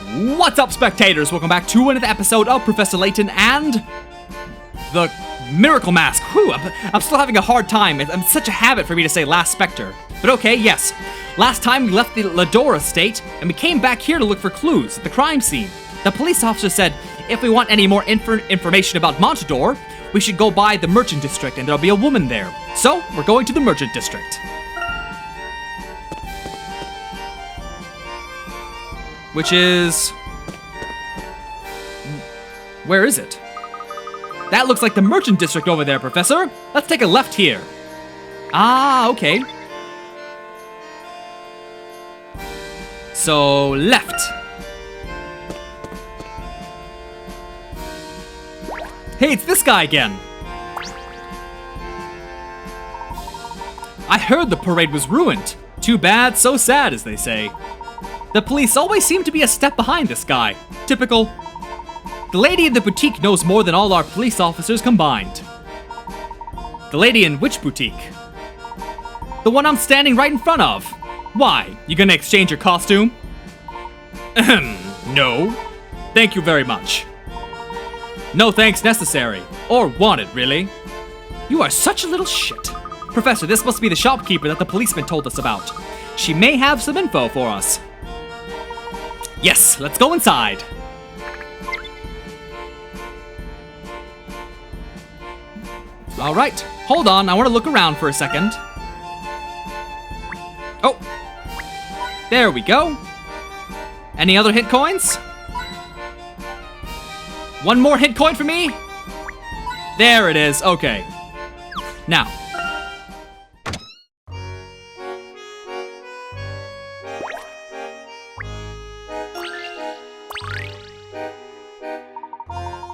What's up, spectators? Welcome back to another episode of Professor Layton and the Miracle Mask. Whew, I'm still having a hard time. It's such a habit for me to say Last Spectre. But okay, yes. Last time we left the Lador estate, and we came back here to look for clues at the crime scene. The police officer said if we want any more information about Montador, we should go by the Merchant District, and there'll be a woman there. So, we're going to the Merchant District. Which is... where is it? That looks like the Merchant District over there, Professor. Let's take a left here. Ah, okay. So, left. Hey, it's this guy again. I heard the parade was ruined. Too bad, so sad, as they say. The police always seem to be a step behind this guy. Typical. The lady in the boutique knows more than all our police officers combined. The lady in which boutique? The one I'm standing right in front of. Why? You gonna exchange your costume? Ahem. No. Thank you very much. No thanks necessary. Or wanted, really. You are such a little shit. Professor, this must be the shopkeeper that the policeman told us about. She may have some info for us. Yes, let's go inside. All right, hold on. I want to look around for a second. Oh, there we go. Any other hit coins? One more hit coin for me? There it is. Okay. Now.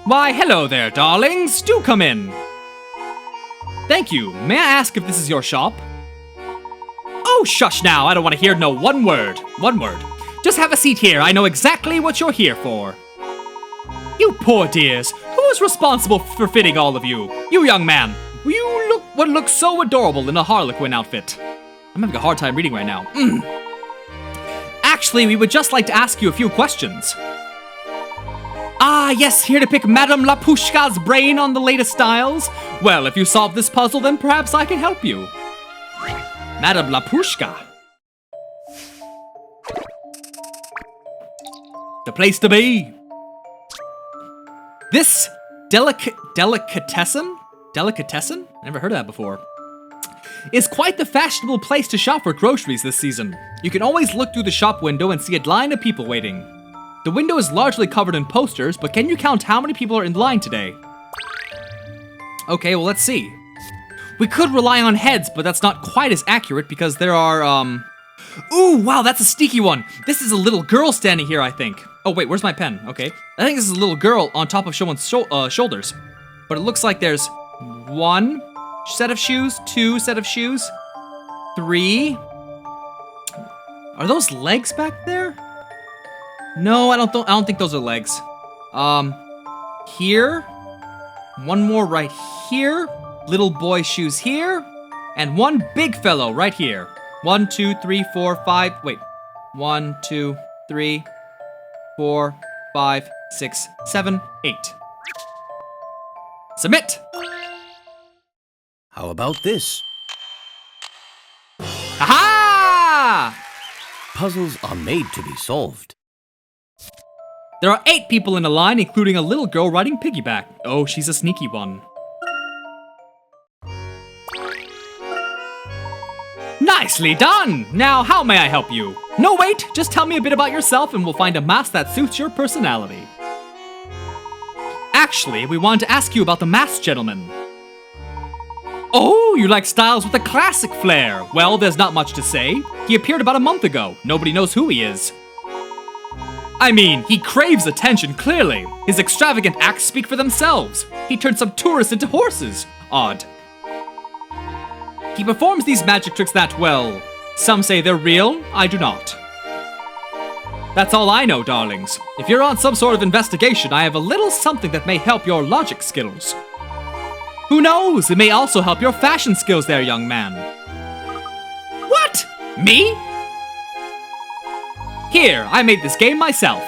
Why, hello there, darlings. Do come in. Thank you. May I ask if this is your shop? Oh, shush now. I don't want to hear no one word. One word. Just have a seat here. I know exactly what you're here for. You poor dears. Who is responsible for fitting all of you? You young man. You would look so adorable in a Harlequin outfit. I'm having a hard time reading right now. Actually, we would just like to ask you a few questions. Ah, yes, here to pick Madame Lapushka's brain on the latest styles. Well, if you solve this puzzle, then perhaps I can help you. Madame Lapushka. The place to be. This delicatessen? Delicatessen? Never heard of that before. Is quite the fashionable place to shop for groceries this season. You can always look through the shop window and see a line of people waiting. The window is largely covered in posters, but can you count how many people are in line today? Okay, well, let's see. We could rely on heads, but that's not quite as accurate because there are, Ooh, wow, that's a sneaky one. This is a little girl standing here, I think. Oh, wait, where's my pen? Okay. I think this is a little girl on top of someone's shoulders. But it looks like there's one set of shoes, two set of shoes, three. Are those legs back there? No, I don't think those are legs. Here. One more right here. Little boy shoes here. And one big fellow right here. 1, 2, 3, 4, 5. Wait. 1, 2, 3, 4, 5, 6, 7, 8. Submit! How about this? Aha! Puzzles are made to be solved. There are 8 people in a line, including a little girl riding piggyback. Oh, she's a sneaky one. Nicely done! Now, how may I help you? No, wait! Just tell me a bit about yourself and we'll find a mask that suits your personality. Actually, we wanted to ask you about the masked gentleman. Oh, you like styles with a classic flair. Well, there's not much to say. He appeared about a month ago. Nobody knows who he is. I mean, he craves attention, clearly. His extravagant acts speak for themselves. He turned some tourists into horses. Odd. He performs these magic tricks that well. Some say they're real, I do not. That's all I know, darlings. If you're on some sort of investigation, I have a little something that may help your logic skills. Who knows? It may also help your fashion skills there, young man. What? Me? Here, I made this game myself.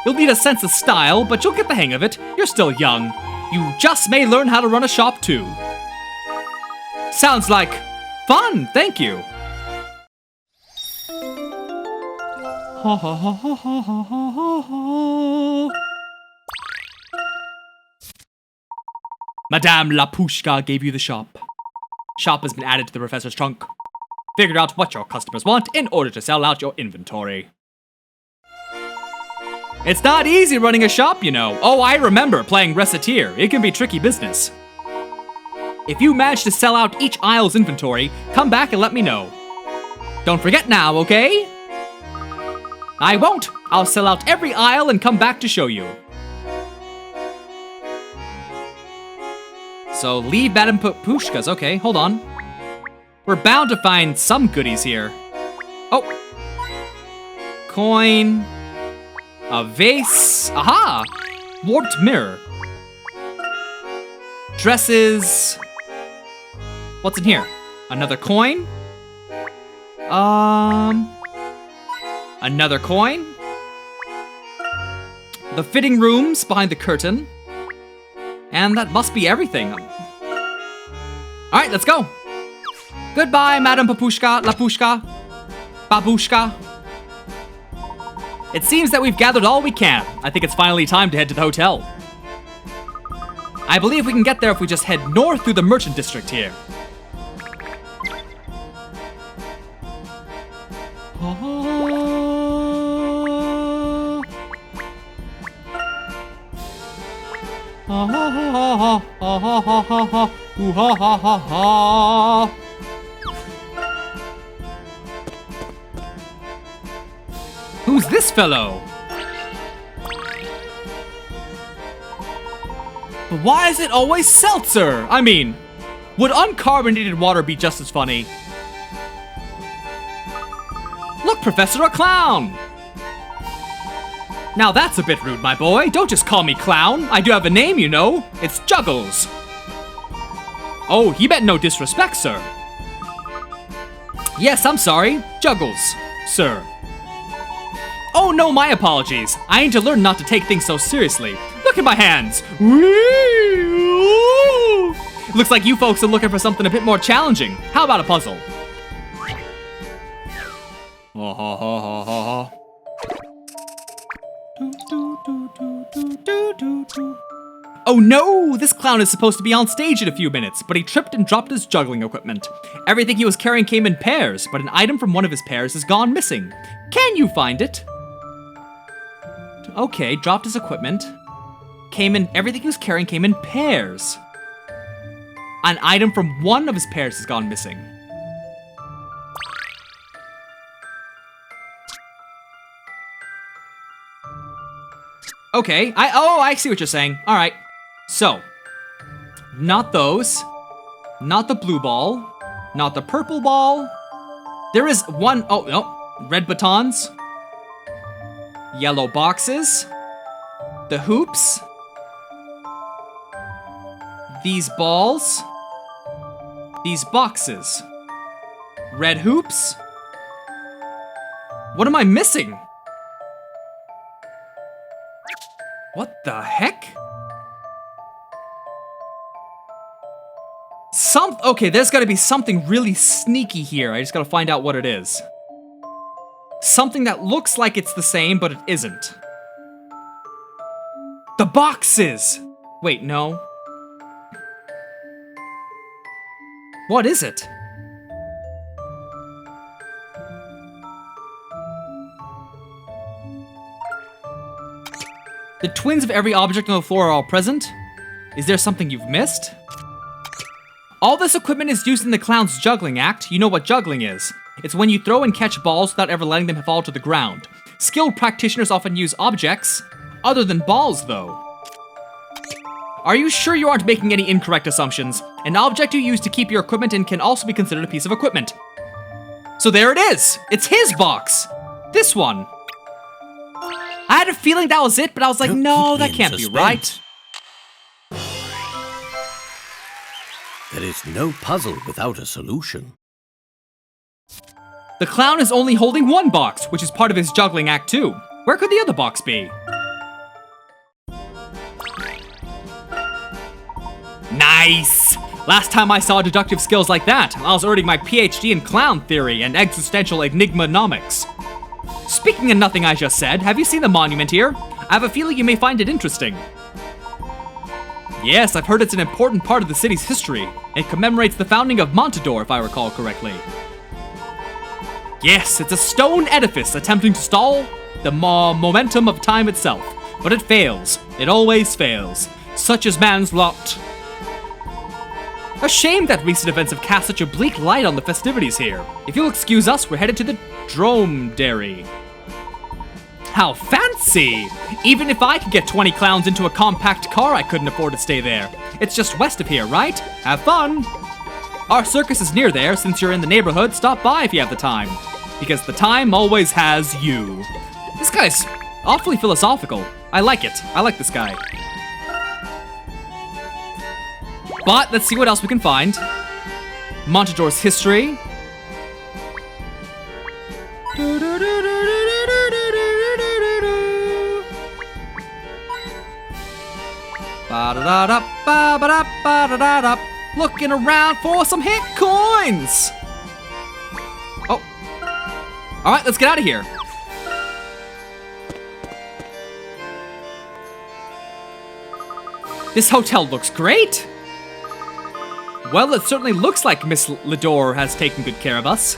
You'll need a sense of style, but you'll get the hang of it. You're still young. You just may learn how to run a shop too. Sounds like fun, thank you. Ha ha ha ha ha ha ha ha. Madame Lapushka gave you the shop. Shop has been added to the professor's trunk. Figure out what your customers want in order to sell out your inventory. It's not easy running a shop, you know. Oh, I remember playing Reciteer. It can be tricky business. If you manage to sell out each aisle's inventory, come back and let me know. Don't forget now, okay? I won't. I'll sell out every aisle and come back to show you. So leave Madame Pushka's. Okay, hold on. We're bound to find some goodies here. Oh. Coin. A vase. Aha! Warped mirror. Dresses. What's in here? Another coin? Another coin? The fitting rooms behind the curtain. And that must be everything. Alright, let's go. Goodbye, Madame Papushka, Lapushka, Babushka. It seems that we've gathered all we can. I think it's finally time to head to the hotel. I believe we can get there if we just head north through the merchant district here. Who's this fellow? But why is it always seltzer? I mean, would uncarbonated water be just as funny? Look, Professor, a clown! Now that's a bit rude, my boy. Don't just call me clown. I do have a name, you know. It's Juggles. Oh, he meant no disrespect, sir. Yes, I'm sorry. Juggles, sir. Oh no, my apologies. I need to learn not to take things so seriously. Look at my hands. Looks like you folks are looking for something a bit more challenging. How about a puzzle? Oh no! This clown is supposed to be on stage in a few minutes, but he tripped and dropped his juggling equipment. Everything he was carrying came in pairs, but an item from one of his pairs has gone missing. Can you find it? Okay, dropped his equipment. Everything he was carrying came in pairs. An item from one of his pairs has gone missing. Okay, I see what you're saying. All right. So, not those, not the blue ball, not the purple ball. There is one, oh, no, red batons, yellow boxes, the hoops, these balls, these boxes, red hoops. What am I missing? What the heck? Okay, there's gotta be something really sneaky here. I just gotta find out what it is. Something that looks like it's the same, but it isn't. The boxes! Wait, no. What is it? The twins of every object on the floor are all present? Is there something you've missed? All this equipment is used in the clown's juggling act. You know what juggling is. It's when you throw and catch balls without ever letting them fall to the ground. Skilled practitioners often use objects, other than balls though. Are you sure you aren't making any incorrect assumptions? An object you use to keep your equipment in can also be considered a piece of equipment. So there it is! It's his box! This one. I had a feeling that was it, but I was like, no, that can't be right. There is no puzzle without a solution. The clown is only holding one box, which is part of his juggling act too. Where could the other box be? Nice! Last time I saw deductive skills like that, I was earning my PhD in clown theory and existential enigmanomics. Speaking of nothing I just said, have you seen the monument here? I have a feeling you may find it interesting. Yes, I've heard it's an important part of the city's history. It commemorates the founding of Montador, if I recall correctly. Yes, it's a stone edifice attempting to stall the momentum of time itself. But it fails. It always fails. Such is man's lot. A shame that recent events have cast such a bleak light on the festivities here. If you'll excuse us, we're headed to the Dromedary. How fancy! Even if I could get 20 clowns into a compact car, I couldn't afford to stay there. It's just west of here, right? Have fun! Our circus is near there. Since you're in the neighborhood, stop by if you have the time. Because the time always has you. This guy's awfully philosophical. I like it. I like this guy. But let's see what else we can find. Montador's history. Looking around for some hit coins. Oh. All right, let's get out of here. This hotel looks great. Well, it certainly looks like Miss Lador has taken good care of us.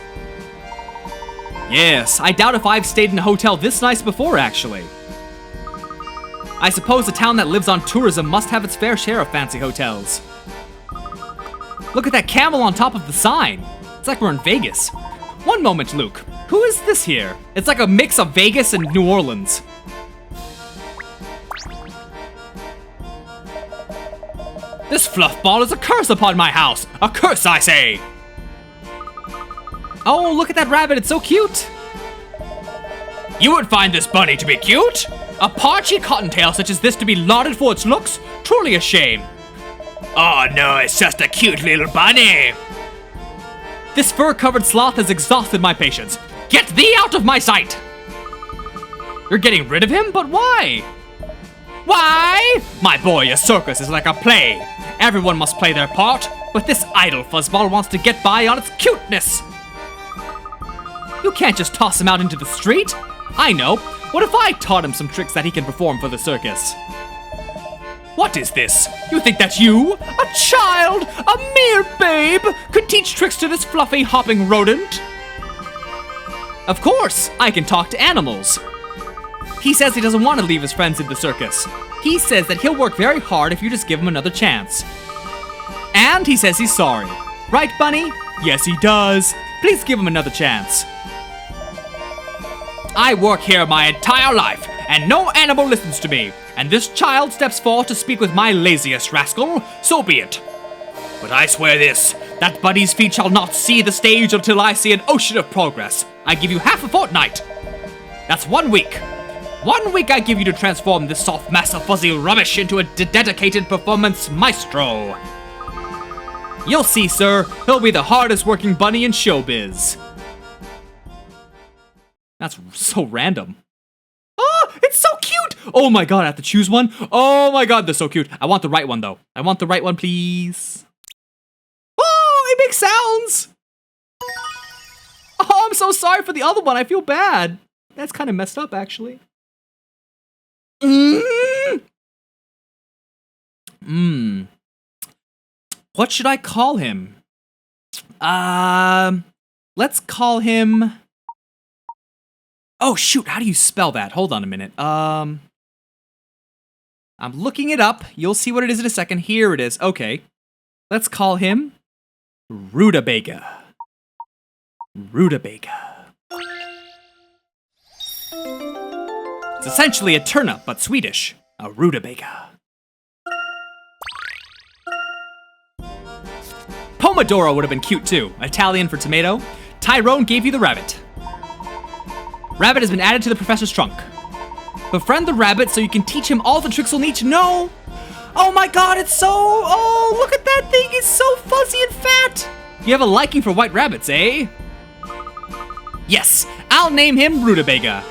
Yes, I doubt if I've stayed in a hotel this nice before, actually. I suppose a town that lives on tourism must have its fair share of fancy hotels. Look at that camel on top of the sign. It's like we're in Vegas. One moment, Luke. Who is this here? It's like a mix of Vegas and New Orleans. This fluff ball is a curse upon my house! A curse, I say! Oh, look at that rabbit, it's so cute! You would find this bunny to be cute? A paunchy cottontail such as this to be lauded for its looks? Truly a shame. Oh no, it's just a cute little bunny! This fur-covered sloth has exhausted my patience. Get thee out of my sight! You're getting rid of him? But why? Why? My boy, a circus is like a play. Everyone must play their part, but this idle fuzzball wants to get by on its cuteness. You can't just toss him out into the street. I know. What if I taught him some tricks that he can perform for the circus? What is this? You think that you, a child, a mere babe, could teach tricks to this fluffy hopping rodent? Of course, I can talk to animals. He says he doesn't want to leave his friends in the circus. He says that he'll work very hard if you just give him another chance. And he says he's sorry. Right, Bunny? Yes, he does. Please give him another chance. I work here my entire life, and no animal listens to me. And this child steps forward to speak with my laziest rascal. So be it. But I swear this, that Bunny's feet shall not see the stage until I see an ocean of progress. I give you half a fortnight. That's 1 week. 1 week I give you to transform this soft mass of fuzzy rubbish into a dedicated performance maestro. You'll see, sir. He'll be the hardest working bunny in showbiz. That's so random. Oh, it's so cute! Oh my god, I have to choose one? Oh my god, they're so cute. I want the right one, though. I want the right one, please. Oh, it makes sounds! Oh, I'm so sorry for the other one. I feel bad. That's kind of messed up, actually. What should I call him? Let's call him... Oh, shoot, how do you spell that? Hold on a minute. I'm looking it up. You'll see what it is in a second. Here it is. Okay. Let's call him Rudabaker. Rudabaker. It's essentially a turnip, but Swedish. A Rudabaker. Pomodoro would have been cute too. Italian for tomato. Tyrone gave you the rabbit. Rabbit has been added to the professor's trunk. Befriend the rabbit so you can teach him all the tricks he'll need to know. Oh my god, it's so... Oh, look at that thing. It's so fuzzy and fat. You have a liking for white rabbits, eh? Yes, I'll name him Rudabaker.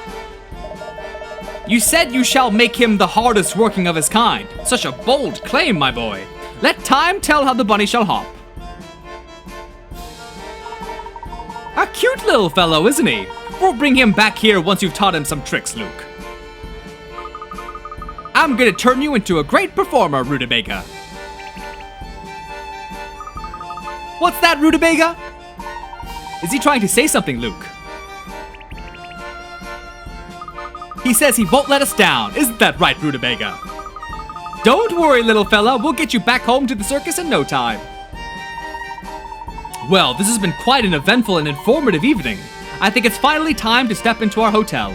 You said you shall make him the hardest working of his kind. Such a bold claim, my boy. Let time tell how the bunny shall hop. A cute little fellow, isn't he? We'll bring him back here once you've taught him some tricks, Luke. I'm gonna turn you into a great performer, Rudabaker. What's that, Rudabaker? Is he trying to say something, Luke? He says he won't let us down. Isn't that right, Rudabaker? Don't worry, little fella. We'll get you back home to the circus in no time. Well, this has been quite an eventful and informative evening. I think it's finally time to step into our hotel.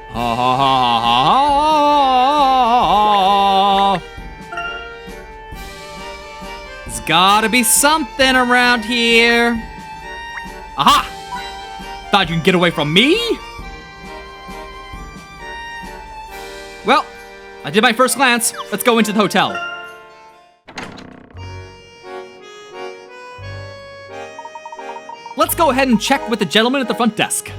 Ha ha ha ha ha. There's gotta be something around here. Aha! Thought you could get away from me? Well, I did my first glance. Let's go into the hotel. Let's go ahead and check with the gentleman at the front desk.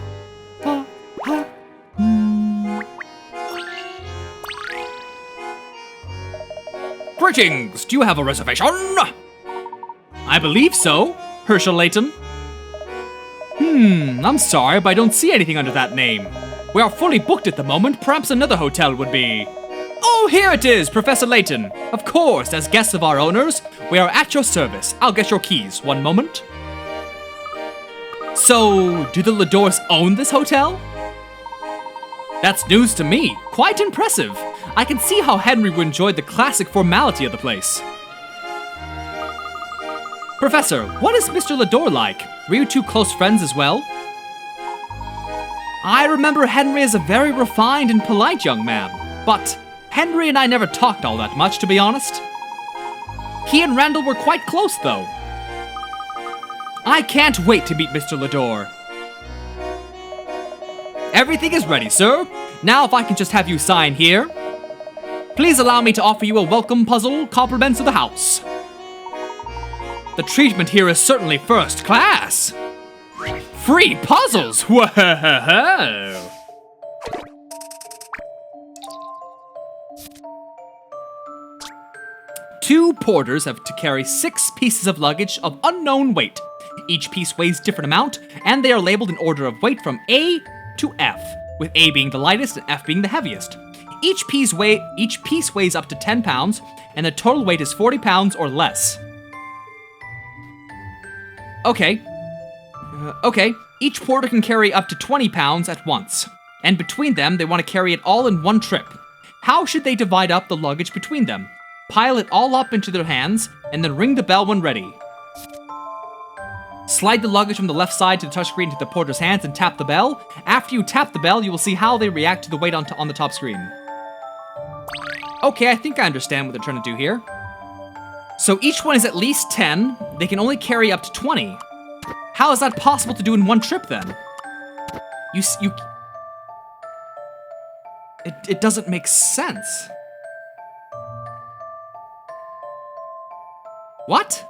Greetings! Do you have a reservation? I believe so, Professor Layton. I'm sorry, but I don't see anything under that name. We are fully booked at the moment. Perhaps another hotel would be... Oh, here it is, Professor Layton. Of course, as guests of our owners, we are at your service. I'll get your keys. One moment. So, do the Ladors own this hotel? That's news to me. Quite impressive. I can see how Henry would enjoy the classic formality of the place. Professor, what is Mr. Lador like? Were you two close friends as well? I remember Henry as a very refined and polite young man, but Henry and I never talked all that much, to be honest. He and Randall were quite close, though. I can't wait to meet Mr. Lador. Everything is ready, sir. Now if I can just have you sign here. Please allow me to offer you a welcome puzzle, compliments of the house. The treatment here is certainly first class. Free puzzles! Whoa! Two porters have to carry 6 pieces of luggage of unknown weight. Each piece weighs a different amount, and they are labeled in order of weight from A to F, with A being the lightest and F being the heaviest. Each piece weighs up to 10 pounds, and the total weight is 40 pounds or less. Okay. Each porter can carry up to 20 pounds at once, and between them, they want to carry it all in one trip. How should they divide up the luggage between them? Pile it all up into their hands, and then ring the bell when ready. Slide the luggage from the left side to the touchscreen into the porter's hands and tap the bell. After you tap the bell, you will see how they react to the weight on the top screen. Okay, I think I understand what they're trying to do here. So each one is at least 10. They can only carry up to 20. How is that possible to do in one trip, then? It doesn't make sense. What?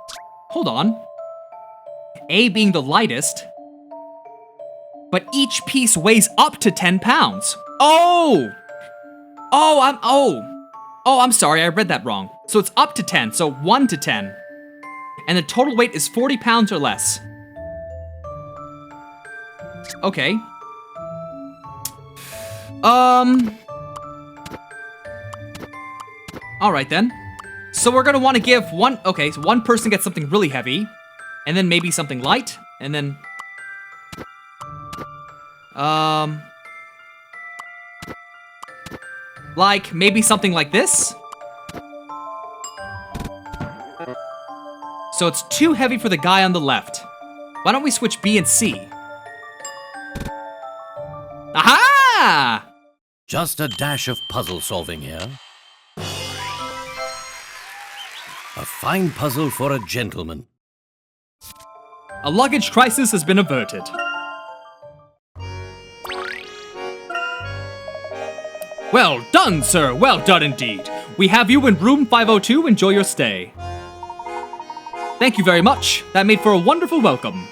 Hold on. A being the lightest, but each piece weighs up to 10 pounds. I'm sorry, I read that wrong. So it's up to 10, so 1 to 10. And the total weight is 40 pounds or less. Okay. Alright then. So we're gonna want to give one person gets something really heavy, and then maybe something light, and then... like, maybe something like this? So it's too heavy for the guy on the left. Why don't we switch B and C? Aha! Just a dash of puzzle solving here. A fine puzzle for a gentleman. A luggage crisis has been averted. Well done, sir. Well done indeed. We have you in room 502. Enjoy your stay. Thank you very much. That made for a wonderful welcome.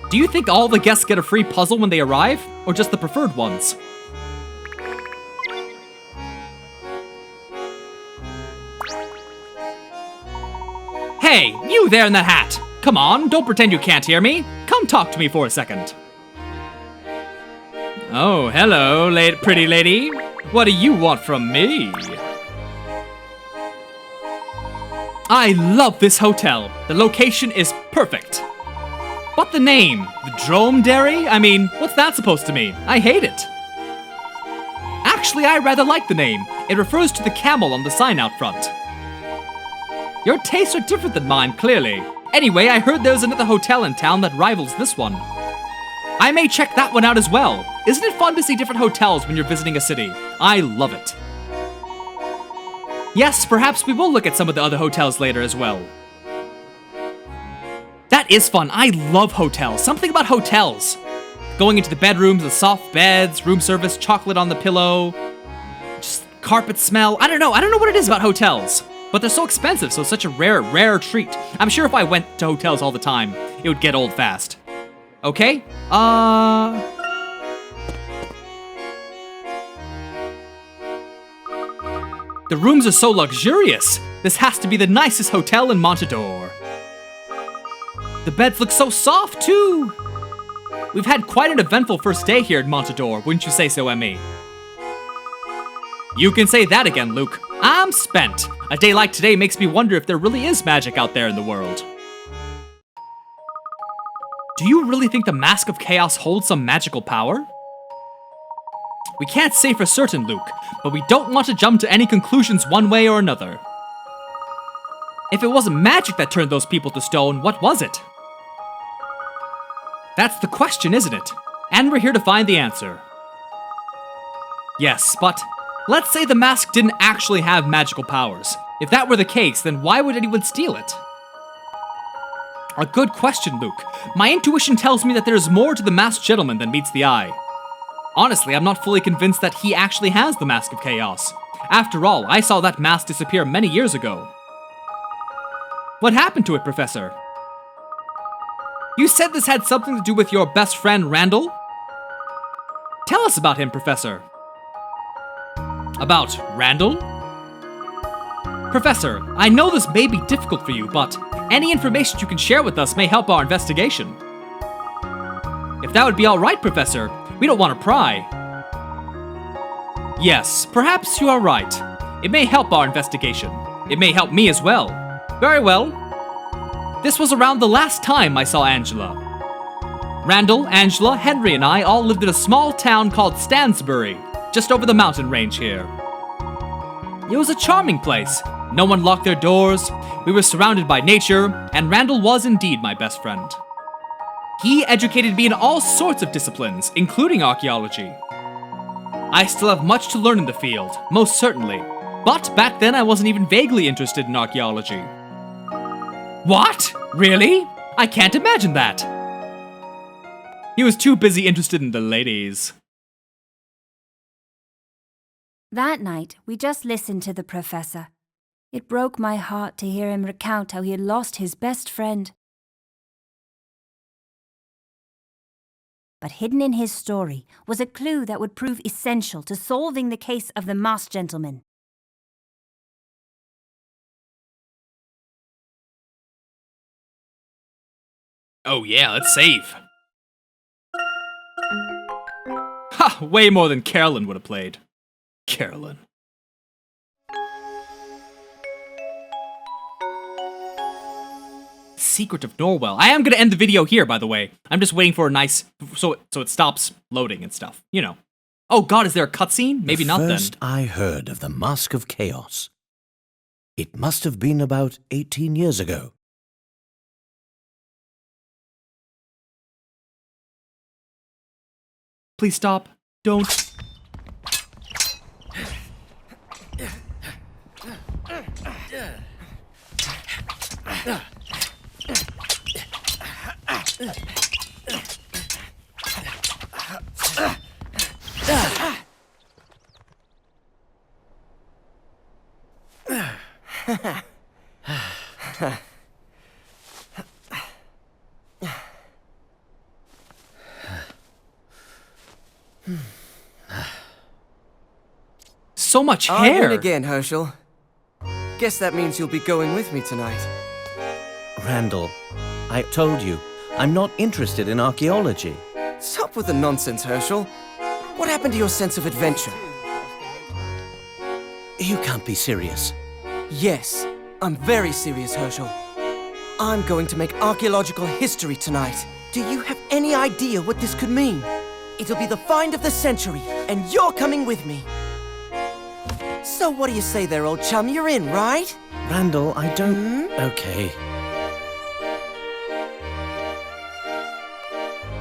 Do you think all the guests get a free puzzle when they arrive, or just the preferred ones? Hey, you there in that hat! Come on, don't pretend you can't hear me. Come talk to me for a second. Oh, hello, pretty lady. What do you want from me? I love this hotel. The location is perfect. But the name, the Dromedary? I mean, what's that supposed to mean? I hate it. Actually, I rather like the name. It refers to the camel on the sign out front. Your tastes are different than mine, clearly. Anyway, I heard there's another hotel in town that rivals this one. I may check that one out as well. Isn't it fun to see different hotels when you're visiting a city? I love it. Yes, perhaps we will look at some of the other hotels later as well. That is fun. I love hotels. Something about hotels. Going into the bedrooms, the soft beds, room service, chocolate on the pillow, just carpet smell. I don't know what it is about hotels. But they're so expensive, so it's such a rare treat. I'm sure if I went to hotels all the time, it would get old fast. Okay? The rooms are so luxurious. This has to be the nicest hotel in Montador. The beds look so soft, too. We've had quite an eventful first day here at Montador, wouldn't you say so, Emmy? You can say that again, Luke. I'm spent. A day like today makes me wonder if there really is magic out there in the world. Do you really think the Mask of Chaos holds some magical power? We can't say for certain, Luke, but we don't want to jump to any conclusions one way or another. If it wasn't magic that turned those people to stone, what was it? That's the question, isn't it? And we're here to find the answer. Yes, but let's say the mask didn't actually have magical powers. If that were the case, then why would anyone steal it? A good question, Luke. My intuition tells me that there is more to the masked gentleman than meets the eye. Honestly, I'm not fully convinced that he actually has the Mask of Chaos. After all, I saw that mask disappear many years ago. What happened to it, Professor? You said this had something to do with your best friend, Randall? Tell us about him, Professor. About Randall? Professor, I know this may be difficult for you, but any information you can share with us may help our investigation. If that would be all right, Professor, we don't want to pry. Yes, perhaps you are right. It may help our investigation. It may help me as well. Very well. This was around the last time I saw Angela. Randall, Angela, Henry, and I all lived in a small town called Stansbury, just over the mountain range here. It was a charming place. No one locked their doors. We were surrounded by nature, and Randall was indeed my best friend. He educated me in all sorts of disciplines, including archaeology. I still have much to learn in the field, most certainly. But back then I wasn't even vaguely interested in archaeology. What? Really? I can't imagine that. He was too busy interested in the ladies. That night, we just listened to the professor. It broke my heart to hear him recount how he had lost his best friend. But hidden in his story was a clue that would prove essential to solving the case of the masked gentleman. Oh yeah, let's save. Ha! Way more than Carolyn would have played. Carolyn. Secret of Norwell. I am going to end the video here, by the way. I'm just waiting for a nice... So it stops loading and stuff. You know. Oh god, is there a cutscene? Maybe not then. First I heard of the Mask of Chaos. It must have been about 18 years ago. Please stop. Don't. So much hair! I'm in again, Herschel. Guess that means you'll be going with me tonight. Randall, I told you, I'm not interested in archaeology. Stop with the nonsense, Herschel. What happened to your sense of adventure? You can't be serious. Yes, I'm very serious, Herschel. I'm going to make archaeological history tonight. Do you have any idea what this could mean? It'll be the find of the century, and you're coming with me. So what do you say there, old chum? You're in, right? Randall, I don't... Okay.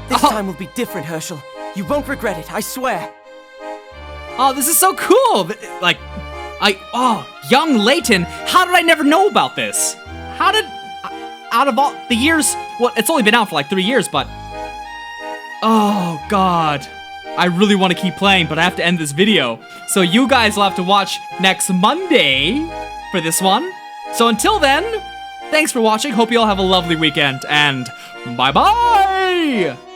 This time will be different, Herschel. You won't regret it, I swear. Oh, this is so cool! Young Layton, how did I never know about this? How did, out of all the years, well, it's only been out for like 3 years, but... Oh, God. I really want to keep playing, but I have to end this video. So you guys will have to watch next Monday for this one. So until then, thanks for watching. Hope you all have a lovely weekend, and bye-bye!